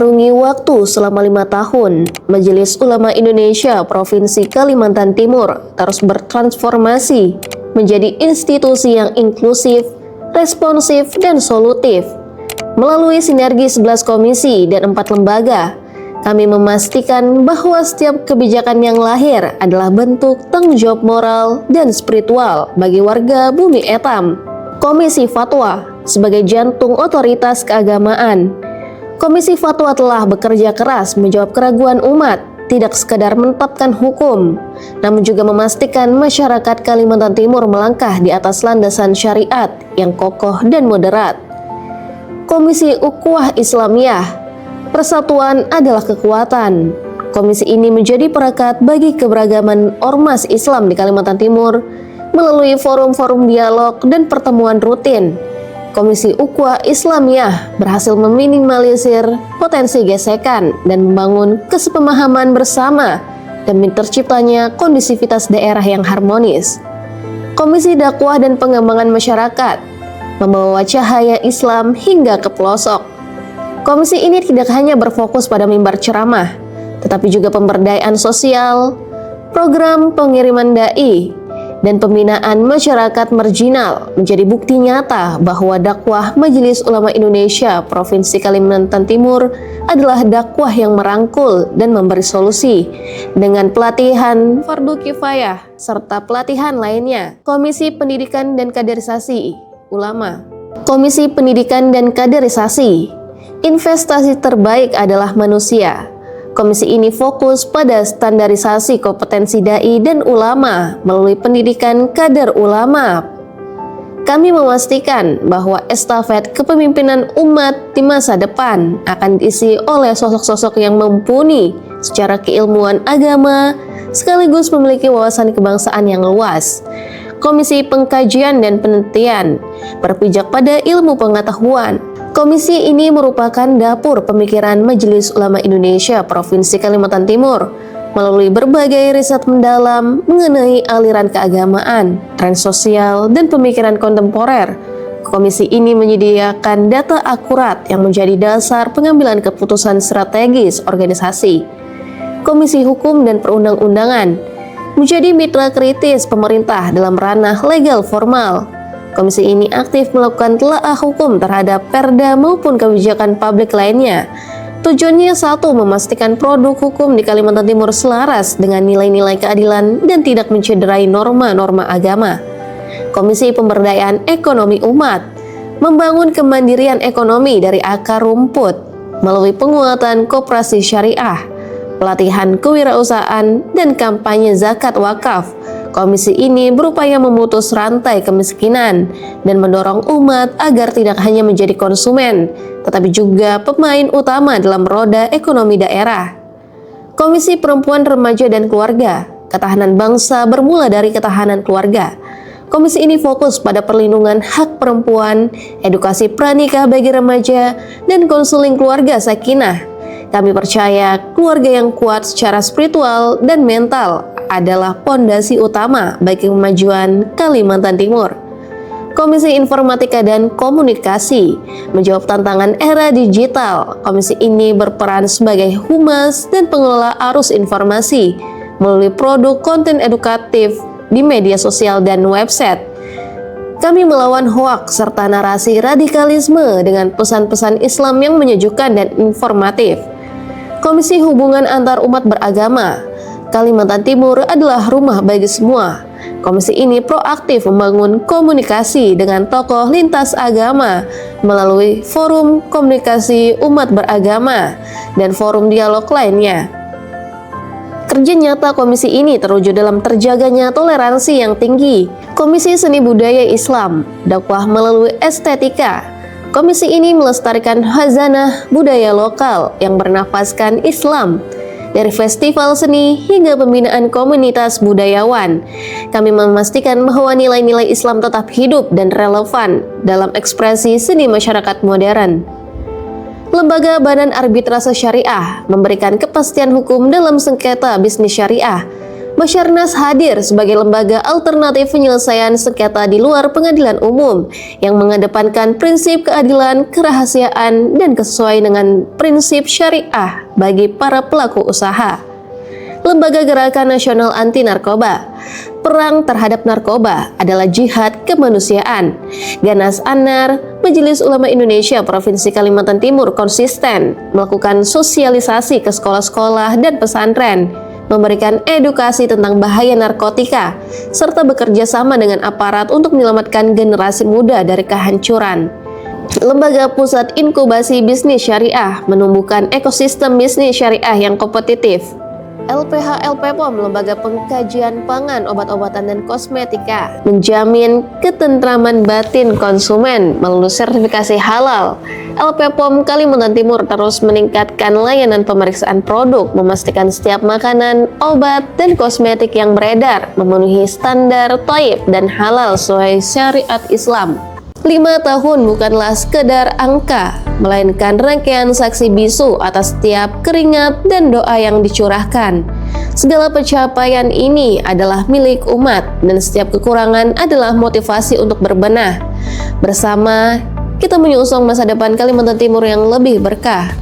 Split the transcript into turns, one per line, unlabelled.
mengarungi waktu selama 5 tahun, Majelis Ulama Indonesia Provinsi Kalimantan Timur terus bertransformasi menjadi institusi yang inklusif, responsif, dan solutif. Melalui sinergi 11 komisi dan 4 lembaga, kami memastikan bahwa setiap kebijakan yang lahir adalah bentuk tanggung jawab moral dan spiritual bagi warga Bumi Etam. Komisi Fatwa sebagai jantung otoritas keagamaan. Komisi Fatwa telah bekerja keras menjawab keraguan umat, tidak sekadar menetapkan hukum, namun juga memastikan masyarakat Kalimantan Timur melangkah di atas landasan syariat yang kokoh dan moderat. Komisi Ukhuwah Islamiyah, persatuan adalah kekuatan. Komisi ini menjadi perekat bagi keberagaman ormas Islam di Kalimantan Timur melalui forum-forum dialog dan pertemuan rutin. Komisi Ukhuwah Islamiyah berhasil meminimalisir potensi gesekan dan membangun kesepemahaman bersama demi terciptanya kondisivitas daerah yang harmonis. Komisi Dakwah dan Pengembangan Masyarakat membawa cahaya Islam hingga ke pelosok. Komisi ini tidak hanya berfokus pada mimbar ceramah, tetapi juga pemberdayaan sosial, program pengiriman dai, dan pembinaan masyarakat marginal menjadi bukti nyata bahwa dakwah Majelis Ulama Indonesia Provinsi Kalimantan Timur adalah dakwah yang merangkul dan memberi solusi dengan pelatihan fardu kifayah serta pelatihan lainnya. Komisi Pendidikan dan Kaderisasi Ulama. Komisi Pendidikan dan Kaderisasi, investasi terbaik adalah manusia. Komisi ini fokus pada standarisasi kompetensi dai dan ulama melalui pendidikan kader ulama. Kami memastikan bahwa estafet kepemimpinan umat di masa depan akan diisi oleh sosok-sosok yang mumpuni secara keilmuan agama sekaligus memiliki wawasan kebangsaan yang luas. Komisi Pengkajian dan Penelitian berpijak pada ilmu pengetahuan. Komisi ini merupakan dapur pemikiran Majelis Ulama Indonesia Provinsi Kalimantan Timur melalui berbagai riset mendalam mengenai aliran keagamaan, tren sosial, dan pemikiran kontemporer. Komisi ini menyediakan data akurat yang menjadi dasar pengambilan keputusan strategis organisasi. Komisi Hukum dan Perundang-undangan menjadi mitra kritis pemerintah dalam ranah legal formal. Komisi ini aktif melakukan telaah hukum terhadap perda maupun kebijakan publik lainnya. Tujuannya satu, memastikan produk hukum di Kalimantan Timur selaras dengan nilai-nilai keadilan dan tidak mencederai norma-norma agama. Komisi Pemberdayaan Ekonomi Umat membangun kemandirian ekonomi dari akar rumput melalui penguatan koperasi syariah, pelatihan kewirausahaan, dan kampanye zakat wakaf. Komisi ini berupaya memutus rantai kemiskinan dan mendorong umat agar tidak hanya menjadi konsumen, tetapi juga pemain utama dalam roda ekonomi daerah. Komisi Perempuan, Remaja, dan Keluarga, ketahanan bangsa bermula dari ketahanan keluarga. Komisi ini fokus pada perlindungan hak perempuan, edukasi pranikah bagi remaja, dan konseling keluarga sakinah. Kami percaya keluarga yang kuat secara spiritual dan mental adalah pondasi utama bagi kemajuan Kalimantan Timur. Komisi Informatika dan Komunikasi menjawab tantangan era digital. Komisi ini berperan sebagai humas dan pengelola arus informasi melalui produk konten edukatif di media sosial dan website. Kami melawan hoaks serta narasi radikalisme dengan pesan-pesan Islam yang menyejukkan dan informatif. Komisi Hubungan Antar Umat Beragama, Kalimantan Timur adalah rumah bagi semua. Komisi ini proaktif membangun komunikasi dengan tokoh lintas agama melalui forum komunikasi umat beragama dan forum dialog lainnya. Kerja nyata komisi ini terwujud dalam terjaganya toleransi yang tinggi. Komisi Seni Budaya Islam, dakwah melalui estetika. Komisi ini melestarikan khazanah budaya lokal yang bernafaskan Islam. Dari festival seni hingga pembinaan komunitas budayawan, kami memastikan bahwa nilai-nilai Islam tetap hidup dan relevan dalam ekspresi seni masyarakat modern. Lembaga Badan Arbitrase Syariah memberikan kepastian hukum dalam sengketa bisnis syariah Basarnas hadir sebagai lembaga alternatif penyelesaian sengketa di luar pengadilan umum yang mengedepankan prinsip keadilan, kerahasiaan, dan sesuai dengan prinsip syariah bagi para pelaku usaha. Lembaga Gerakan Nasional Anti Narkoba. Perang terhadap narkoba adalah jihad kemanusiaan. Ganas Anar, Majelis Ulama Indonesia Provinsi Kalimantan Timur konsisten melakukan sosialisasi ke sekolah-sekolah dan pesantren, memberikan edukasi tentang bahaya narkotika, serta bekerja sama dengan aparat untuk menyelamatkan generasi muda dari kehancuran. Lembaga Pusat Inkubasi Bisnis Syariah menumbuhkan ekosistem bisnis syariah yang kompetitif. LPH LPPOM, Lembaga Pengkajian Pangan, Obat-obatan dan Kosmetika, menjamin ketentraman batin konsumen melalui sertifikasi halal. LPPOM Kalimantan Timur terus meningkatkan layanan pemeriksaan produk, memastikan setiap makanan, obat, dan kosmetik yang beredar memenuhi standar thayyib dan halal sesuai syariat Islam. 5 tahun bukanlah sekedar angka, melainkan rangkaian saksi bisu atas setiap keringat dan doa yang dicurahkan. Segala pencapaian ini adalah milik umat dan setiap kekurangan adalah motivasi untuk berbenah. Bersama, kita menyusung masa depan Kalimantan Timur yang lebih berkah.